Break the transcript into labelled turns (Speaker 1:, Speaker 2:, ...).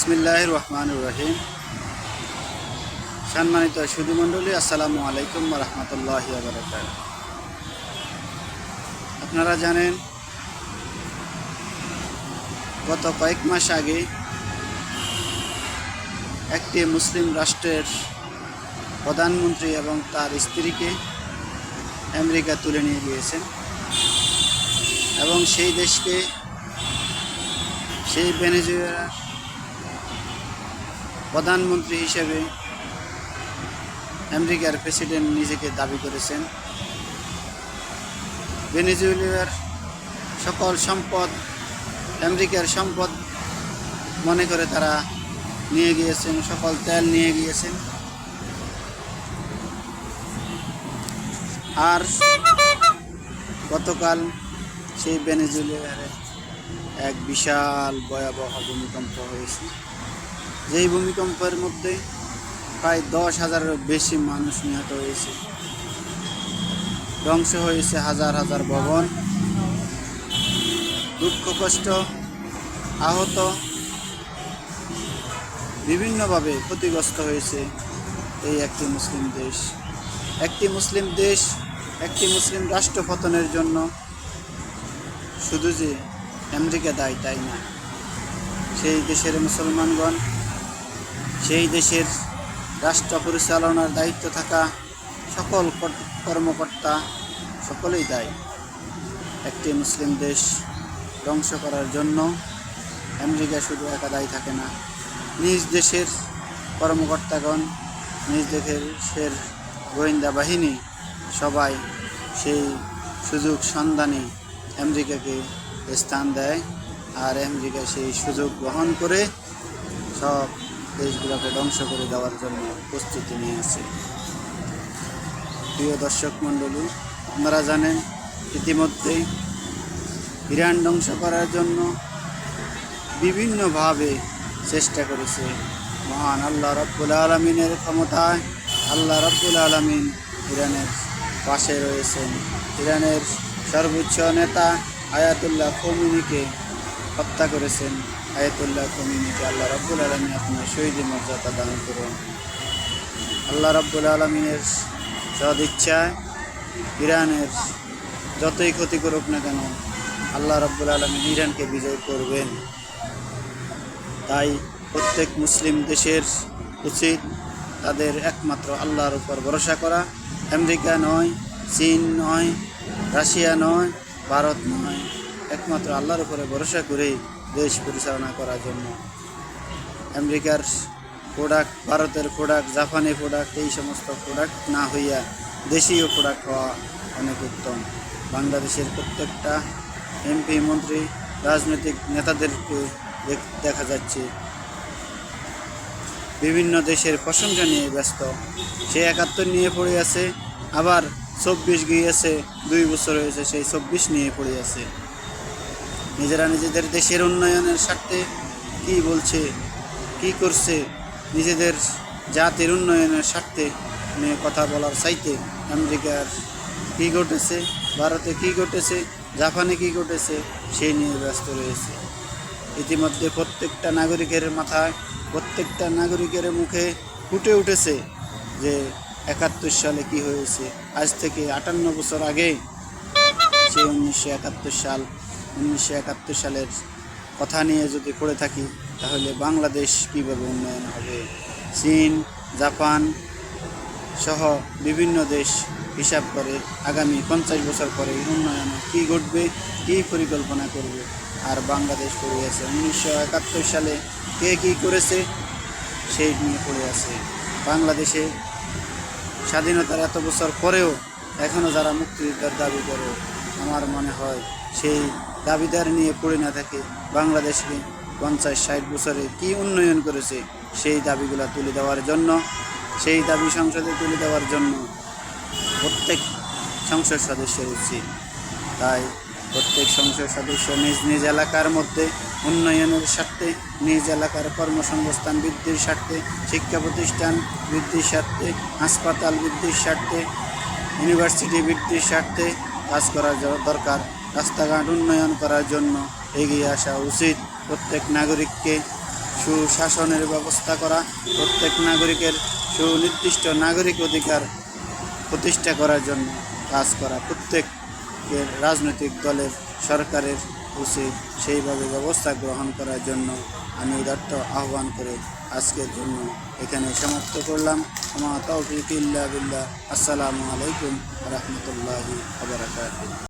Speaker 1: বিসমিল্লাহির রহমানির রহিম। সম্মানিত সুধীমণ্ডলী, আসসালামু আলাইকুম ওয়া রাহমাতুল্লাহি ওয়া বারাকাতুহু। আপনারা জানেন, গত কয়েক মাস আগে একটি মুসলিম রাষ্ট্রের প্রধানমন্ত্রী এবং তার স্ত্রীকে আমেরিকা তুলে নিয়ে গিয়েছেন এবং সেই দেশকে, সেই ভেনেজুয়েলার প্রধানমন্ত্রী হিসেবে আমেরিকার প্রেসিডেন্ট নিজেকে দাবি করেছেন। ভেনেজুয়েলার সকল সম্পদ আমেরিকার সম্পদ মনে করে তারা নিয়ে গিয়েছেন, সকল তেল নিয়ে গিয়েছেন। আর গতকাল সেই ভেনেজুয়েলার এক বিশাল ভয়াবহ ভূমিকম্প হয়েছে, যেই ভূমিকম্পের মধ্যে প্রায় 10,000-এরও বেশি মানুষ নিহত হয়েছে, ধ্বংস হয়েছে হাজার হাজার ভবন, দুঃখ কষ্ট, আহত, বিভিন্নভাবে ক্ষতিগ্রস্ত হয়েছে এই একটি মুসলিম দেশ। একটি মুসলিম রাষ্ট্র পতনের জন্য শুধু যে আমেরিকা দায়ী তাই না, সেই দেশের মুসলমানগণ, সেই দেশের রাষ্ট্র পরিচালনার দায়িত্ব থাকা সকল কর্মকর্তা সকলেই দায়ী। একটি মুসলিম দেশ ধ্বংস করার জন্য আমেরিকা শুধু একা দায়ী থাকে না, নিজ দেশের কর্মকর্তাগণ, নিজ দেশের গোয়েন্দা বাহিনী সবাই সেই সুযোগ সন্ধানে আমেরিকাকে স্থান দেয়, আর আমেরিকা সেই সুযোগ গ্রহণ করে সব দেশগুলোকে ধ্বংস করে দেওয়ার জন্য প্রস্তুতি নিয়েছে। প্রিয় দর্শক মণ্ডলী, আপনারা জানেন ইতিমধ্যে ইরান ধ্বংস করার জন্য বিভিন্নভাবে চেষ্টা করেছে। মহান আল্লাহ রাব্বুল আলামিনের ক্ষমতায় আল্লাহ রাব্বুল আলামিন ইরানের পাশে রয়েছেন। ইরানের সর্বোচ্চ নেতা আয়াতুল্লাহ খোমেনিকে হত্যা করেছেন। আয়াতুল্লাহ খোমেনিকে আল্লাহ রাব্বুল আলামিন আপনার শহীদ মর্যাদা দান করুন। আল্লাহ রাব্বুল আলামিনের সদিচ্ছায় ইরানের যতই ক্ষতি করুক না কেন, আল্লাহ রাব্বুল আলামিন ইরানকে বিজয় করবেন। তাই প্রত্যেক মুসলিম দেশের উচিত তাদের একমাত্র আল্লাহর উপর ভরসা করা। আমেরিকা নয়, চীন নয়, রাশিয়া নয়, ভারত নয়, একমাত্র আল্লাহর উপরে ভরসা করেই দেশ পরিচালনা করার জন্য। আমেরিকার প্রোডাক্ট, ভারতের প্রোডাক্ট, জাপানি প্রোডাক্ট, এই সমস্ত প্রোডাক্ট না হইয়া দেশীয় প্রোডাক্ট হওয়া অনেক উত্তম। বাংলাদেশের প্রত্যেকটা এমপি, মন্ত্রী, রাজনৈতিক নেতাদেরকে দেখা যাচ্ছে বিভিন্ন দেশের প্রশংসা নিয়ে ব্যস্ত। সে 71 নিয়ে পড়ে আছে, আবার 24 গিয়েছে, 2 বছর হয়েছে, সেই 24 নিয়ে পড়ে আছে। নিজেরা নিজেদের দেশের উন্নয়নের স্বার্থে কি বলছে, কি করছে, নিজেদের জাতির উন্নয়নের স্বার্থে নিয়ে কথা বলার চাইতে আমেরিকার কী ঘটেছে, ভারতে কী ঘটেছে, জাপানে কী ঘটেছে, সেই নিয়ে ব্যস্ত রয়েছে। ইতিমধ্যে প্রত্যেকটা নাগরিকের মাথায়, প্রত্যেকটা নাগরিকের মুখে ফুটে উঠেছে যে 71 সালে কি হয়েছে। আজ থেকে 58 বছর আগে সেই 1971 সালের কথা নিয়ে যদি পড়ে থাকি, তাহলে বাংলাদেশ কীভাবে উন্নয়ন হবে। চীন, জাপান সহ বিভিন্ন দেশ হিসাব করে আগামী 50 বছর পরে উন্নয়নে কী ঘটবে, কী পরিকল্পনা করবে। আর বাংলাদেশ পড়ে আছে 1971 সালে কে কী করেছে সেই নিয়ে পড়ে আছে। বাংলাদেশে স্বাধীনতার এত বছর পরেও এখনও যারা মুক্তিযুদ্ধের দাবি করে, আমার মনে হয় সেই দাবিদার নিয়ে পড়ে না থাকে বাংলাদেশকে 50-60 বছরে কী উন্নয়ন করেছে সেই দাবিগুলো তুলে দেওয়ার জন্য, সেই দাবি সংসদে তুলে দেওয়ার জন্য প্রত্যেক সংসদ সদস্যের উচিত। তাই প্রত্যেক সংসদ সদস্য নিজ নিজ এলাকার মধ্যে উন্নয়নের স্বার্থে, নিজ এলাকার কর্মসংস্থান বৃদ্ধির স্বার্থে, শিক্ষা প্রতিষ্ঠান বৃদ্ধির স্বার্থে, হাসপাতাল বৃদ্ধির স্বার্থে, ইউনিভার্সিটি বৃদ্ধির স্বার্থে কাজ করা দরকার। রাস্তাঘাট উন্নয়ন করার জন্য এগিয়ে আসা উচিত প্রত্যেক নাগরিককে। সুশাসনের ব্যবস্থা করা, প্রত্যেক নাগরিকের সুনির্দিষ্ট নাগরিক অধিকার প্রতিষ্ঠা করার জন্য কাজ করা। প্রত্যেকের রাজনৈতিক দলের সরকারের উচিত সেইভাবে ব্যবস্থা গ্রহণ করার জন্য আমি উদাত্ত আহ্বান করে আজকের জন্য এখানে সমাপ্ত করলাম। আমা তৌফিক ইল্লা বিল্লাহ। আসসালামু আলাইকুম ওয়া রাহমাতুল্লাহি ওয়া বারাকাতুহু।